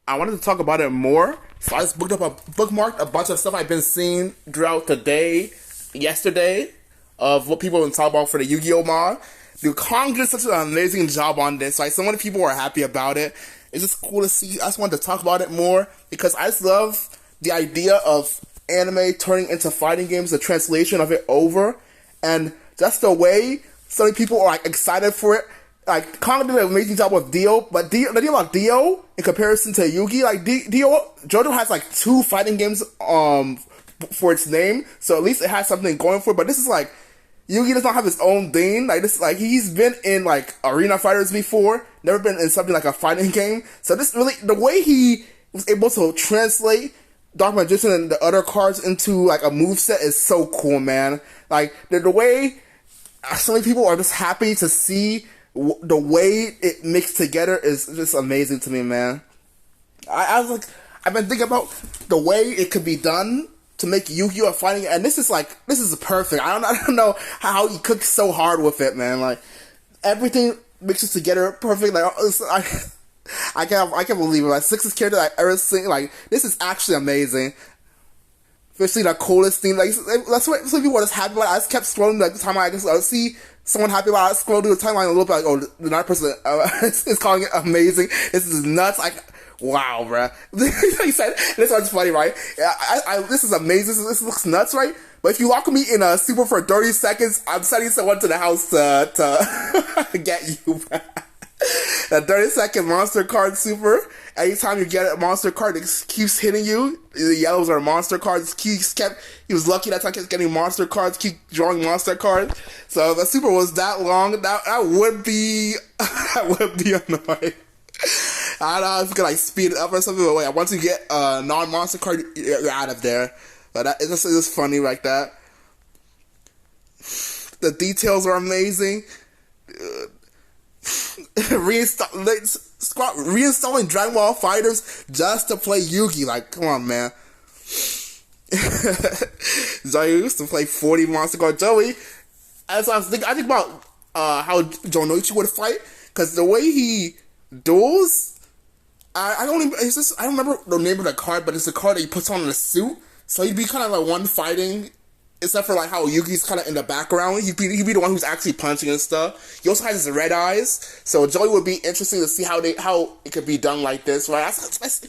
I wanted to talk about it more. So I just bookmarked a bunch of stuff I've been seeing throughout the day, yesterday, of what people have been talking about for the Yu-Gi-Oh mod. Dude, Kong did such an amazing job on this. Like, so many people are happy about it. It's just cool to see. I just wanted to talk about it more because I just love the idea of anime turning into fighting games, the translation of it over, and just the way so many people are like excited for it. Like, Kong did an amazing job with Dio, but the deal about Dio in comparison to Yugi, like Dio, JoJo has like 2 fighting games for its name, so at least it has something going for it. But this is like Yugi does not have his own thing. Like this, like he's been in like arena fighters before, never been in something like a fighting game. So this really, the way he was able to translate Dark Magician and the other cards into like a moveset is so cool, man. Like the way so many people are just happy to see the way it mixed together is just amazing to me, man. I was like, I've been thinking about the way it could be done to make Yu-Gi-Oh! A fighting, and this is perfect. I don't know how he cooked so hard with it, man. Like everything mixes together perfect. Like I can't believe it. Like sixth character I ever seen. Like this is actually amazing. Especially the coolest thing. Like that's what some people are just happy about. I just kept scrolling like the time I just see someone happy about it. I scroll through the timeline a little bit like, oh, the another person is calling it amazing. This is nuts. Like, wow, bruh. He said, this one's funny, right? This is amazing. This looks nuts, right? But if you lock me in a super for 30 seconds, I'm sending someone to the house to get you, bruh. The 30-second monster card super. Anytime you get a monster card, it keeps hitting you. The yellows are monster cards. He was lucky that time he kept getting monster cards. Keep drawing monster cards. So the super was that long. That would be annoying. I don't know if you could like speed it up or something. But wait, once you get a non-monster card, you're out of there. But it's just funny like that. The details are amazing. Reinstalling Dragon Ball Fighters just to play Yugi. Like, come on, man. Joey used to play 40 monster card. Joey, as I think about how Jonoichi would fight, because the way he duels, I don't remember the name of the card, but it's a card that he puts on in a suit. So he'd be kind of like one fighting. Except for like how Yugi's kind of in the background, he'd be the one who's actually punching and stuff. He also has his red eyes, so Joey would be interesting to see how it could be done like this, right? I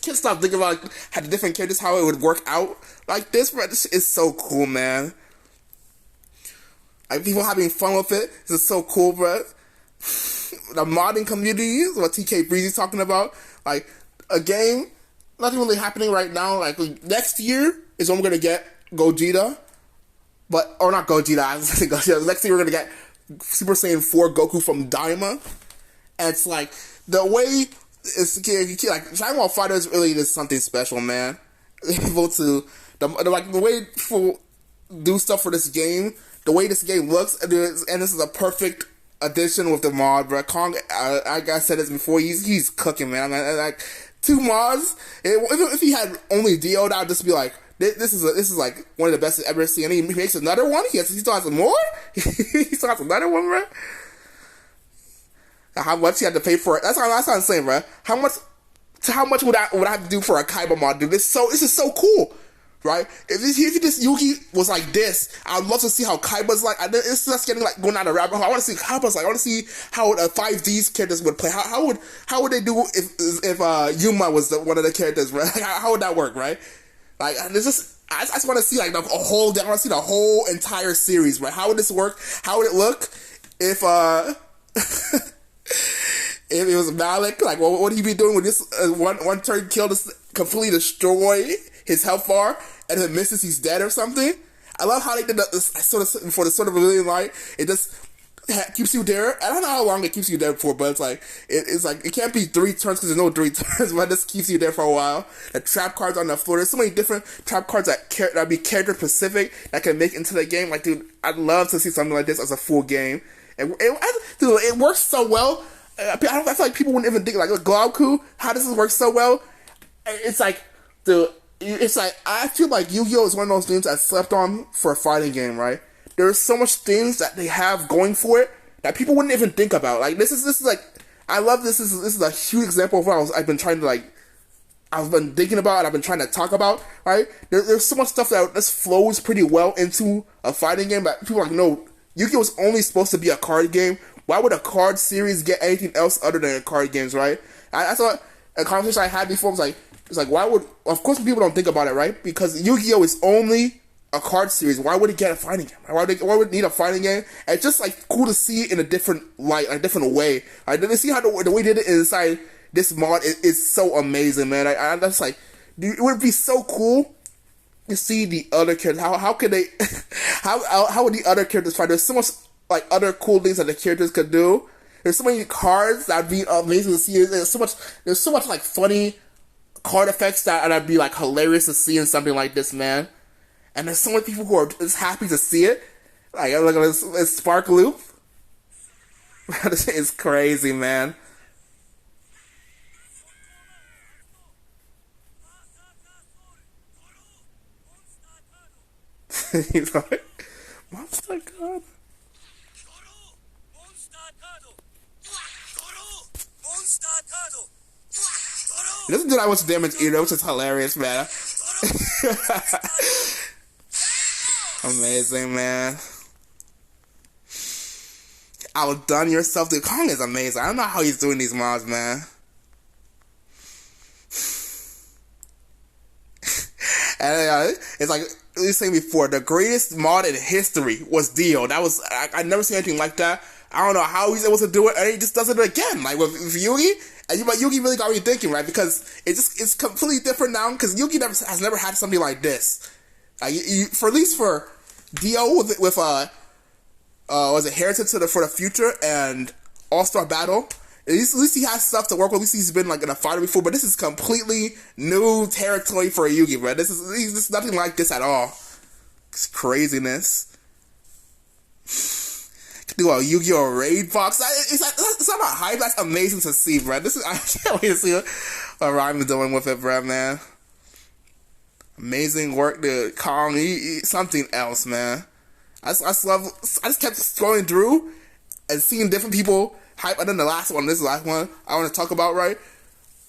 can't stop thinking about like, how the different characters, how it would work out like this, right? This is so cool, man. Like people having fun with it. This is so cool, bro. The modding community, what TK Breezy's talking about, like a game, nothing really happening right now. Like next year is when we're gonna get Gogeta. Or not Gogeta, I was saying Gogeta. Next thing we're gonna get Super Saiyan 4 Goku from Daima. And it's like, the way it's like, Dragon Ball Fighters really is something special, man. Able to, the way people do stuff for this game, the way this game looks, and this is a perfect addition with the mod, bro. Kong, like I said this before, he's cooking, man. I mean, like, 2 mods, if he had only Dio, that would just be like, This is like one of the best I've ever seen. And he makes another one. He still has more. He still has another one, bro. How much he had to pay for it? That's what I'm saying, bro. How much would I have to do for a Kaiba mod, dude? This is so cool, right? If this Yugi was like this, I'd love to see how Kaiba's like. It's just getting like going down a rabbit hole. I want to see Kaiba's like. I want to see how 5D's characters would play. How would they do if Yuma was one of the characters, right? How would that work, right? Like, it's just, I just want to see, like, I want to see the whole entire series, right? How would this work? How would it look if, if it was Malik? Like, what would he be doing with this one turn kill to completely destroy his health bar, and if it misses, he's dead or something? I love how they did this, for the sort of a million light. It just keeps you there. I don't know how long it keeps you there for, but it's like it can't be 3 turns because there's no 3 turns, but it just keeps you there for a while. The trap cards on the floor. There's so many different trap cards that be character specific that can make into the game. Like, dude, I'd love to see something like this as a full game. And it works so well. I feel like people wouldn't even think like Glauku. How does this work so well? It's like, dude. It's like, I feel like Yu-Gi-Oh! Is one of those games I slept on for a fighting game, right? There's so much things that they have going for it that people wouldn't even think about. Like, this is like, I love this. This is a huge example of what I've been trying to like I've been thinking about and I've been trying to talk about, right? There's so much stuff that just flows pretty well into a fighting game that people are like, no, Yu-Gi-Oh! Was only supposed to be a card game. Why would a card series get anything else other than card games, right? That's what a conversation I had before was like, why would, of course people don't think about it, right? Because Yu-Gi-Oh! Is only a card series. Why would it get a fighting game? Why would it need a fighting game? And it's just like cool to see it in a different light, a different way. Right? Did they see how the way they did it inside this mod is so amazing, man. I'm just like, dude, it would be so cool to see the other characters. How could they? how would the other characters fight? There's so much like other cool things that the characters could do. There's so many cards that'd be amazing to see. There's so much like funny card effects that'd be like hilarious to see in something like this, man. And there's so many people who are just happy to see it. Like look at this Spark Loop. It's crazy, man. He's like, Monster God. He doesn't do that much damage either, which is hilarious, man. Amazing, man. Outdone yourself. The Kong is amazing. I don't know how he's doing these mods, man. And it's like we were saying before, the greatest mod in history was Dio. That was I never seen anything like that. I don't know how he's able to do it, and he just does it again, like with Yugi. And Yugi really got me thinking, right? Because it's completely different now. Because Yugi has never had something like this. For at least for Dio with was it Heritage for the Future and All-Star Battle. At least he has stuff to work with. At least he's been like in a fighter before, but this is completely new territory for Yugi, bro. This is nothing like this at all. It's craziness. Do a Yu-Gi-Oh! Raid box. It's not a hype. That's amazing to see, bro. I can't wait to see what Ryan's doing with it, bro, man. Amazing work, dude. Kong, something else, man. I just kept scrolling through and seeing different people hype. And then the last one, this is the last one I want to talk about, right?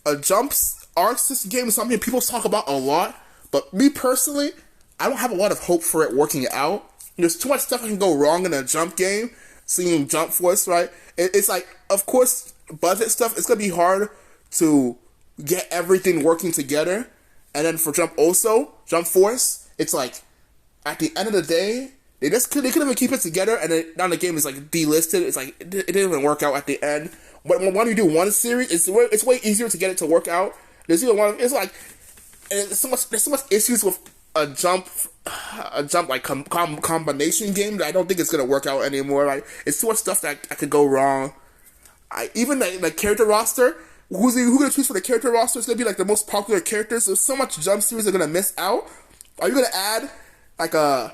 A Jump's Arc System game is something people talk about a lot, but me personally, I don't have a lot of hope for it working out. There's too much stuff that can go wrong in a Jump game. Seeing Jump Force, right? It's like, of course, budget stuff, it's going to be hard to get everything working together. And then for Jump Force, it's like, at the end of the day, they couldn't even keep it together, and then now the game is like delisted. It's like, it didn't even work out at the end. But when you do one series, it's way easier to get it to work out. There's so much issues with a jump like combination game that I don't think it's gonna work out anymore. Like, it's too much stuff that could go wrong. Even the character roster, who gonna choose for the character roster? It's gonna be like the most popular characters. There's so much Jump series are gonna miss out. Are you gonna add like a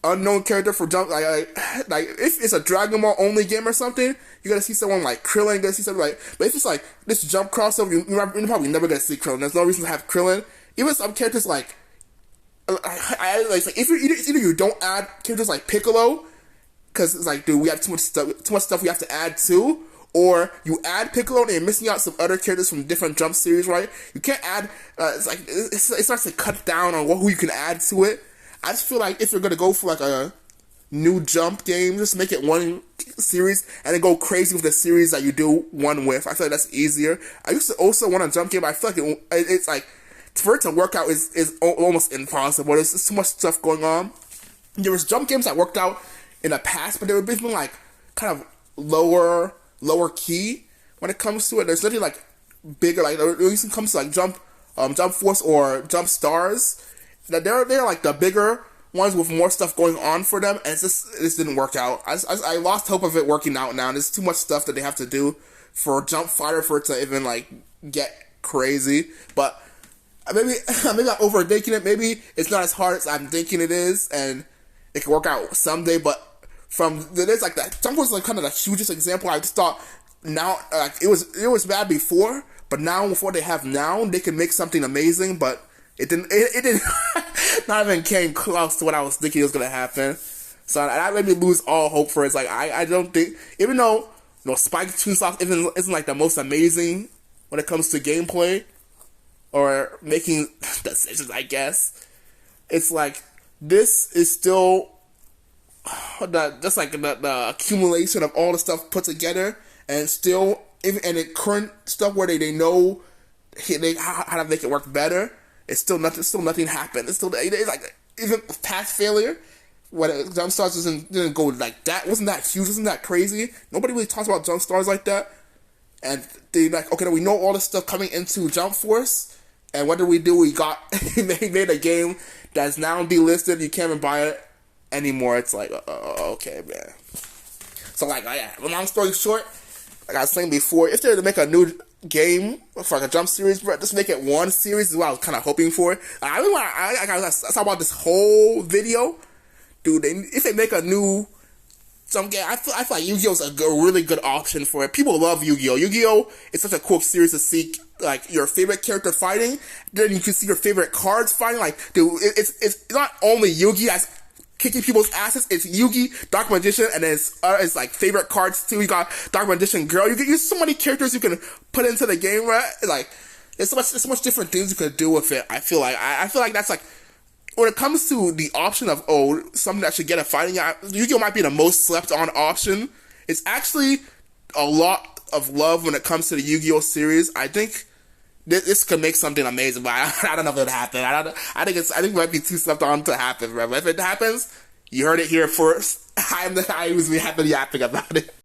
unknown character for Jump? Like if it's a Dragon Ball only game or something, you're gonna see someone like Krillin. You're gonna see something like, but if it's like this Jump crossover, you're probably never gonna see Krillin. There's no reason to have Krillin. Even some characters like. If either you don't add characters like Piccolo, because it's like, dude, we have too much stuff we have to add too, or you add Piccolo and you're missing out some other characters from different Jump series, right? You can't add. It's like it starts to cut down on who you can add to it. I just feel like if you're gonna go for like a new Jump game, just make it one series and then go crazy with the series that you do one with. I feel like that's easier. I used to also want a Jump game, but I feel like it's like, for it to work out is almost impossible. There's too much stuff going on. There was Jump games that worked out in the past, but they were basically like kind of lower key when it comes to it. There's nothing like bigger, like at least when it comes to like Jump Force or Jump Stars. That they're like the bigger ones with more stuff going on for them, and it just didn't work out. I lost hope of it working out now. There's too much stuff that they have to do for Jump Fighter for it to even like get crazy, but. Maybe I'm overthinking it. Maybe it's not as hard as I'm thinking it is, and it can work out someday. But there's like that. Jump was like kind of the hugest example. I just thought now, like it was bad before, but now with what they have now, they can make something amazing. But it didn't. It didn't. Not even came close to what I was thinking was gonna happen. So that made me lose all hope for it. It's like I don't think, even though Spike Chunsoft isn't like the most amazing when it comes to gameplay. or making decisions, I guess. It's like, this is still just like the accumulation of all the stuff put together, and still, even in the current stuff where they know how to make it work better, it's still nothing happened. It's like, even past failure, when Jumpstars didn't go like that, wasn't that huge, wasn't that crazy? Nobody really talks about Jumpstars like that. And they like, okay, we know all this stuff coming into Jump Force, and what did we do? We made a game that's now delisted. You can't even buy it anymore. It's like, okay, man. So like, yeah. Long story short, like I was saying before, if they were to make a new game for like a Jump series, bro, just make it one series is what I was kind of hoping for. I saw about this whole video, dude. If they make a new some game, I feel like Yu-Gi-Oh's a really good option for it. People love Yu-Gi-Oh. Yu-Gi-Oh is such a cool series to see, like, your favorite character fighting. Then you can see your favorite cards fighting. Like, dude, it's not only Yugi that's kicking people's asses. It's Yugi, Dark Magician, and then it's like favorite cards too. You got Dark Magician Girl. You get so many characters you can put into the game, right? Like, there's so much different things you could do with it. I feel like that's like, when it comes to the option of, something that should get a fighting, Yu-Gi-Oh might be the most slept on option. It's actually a lot of love when it comes to the Yu-Gi-Oh series. I think this could make something amazing, but I don't know if it'll happen. I think it might be too slept on to happen, bro. But if it happens, you heard it here first. I was happy yapping about it.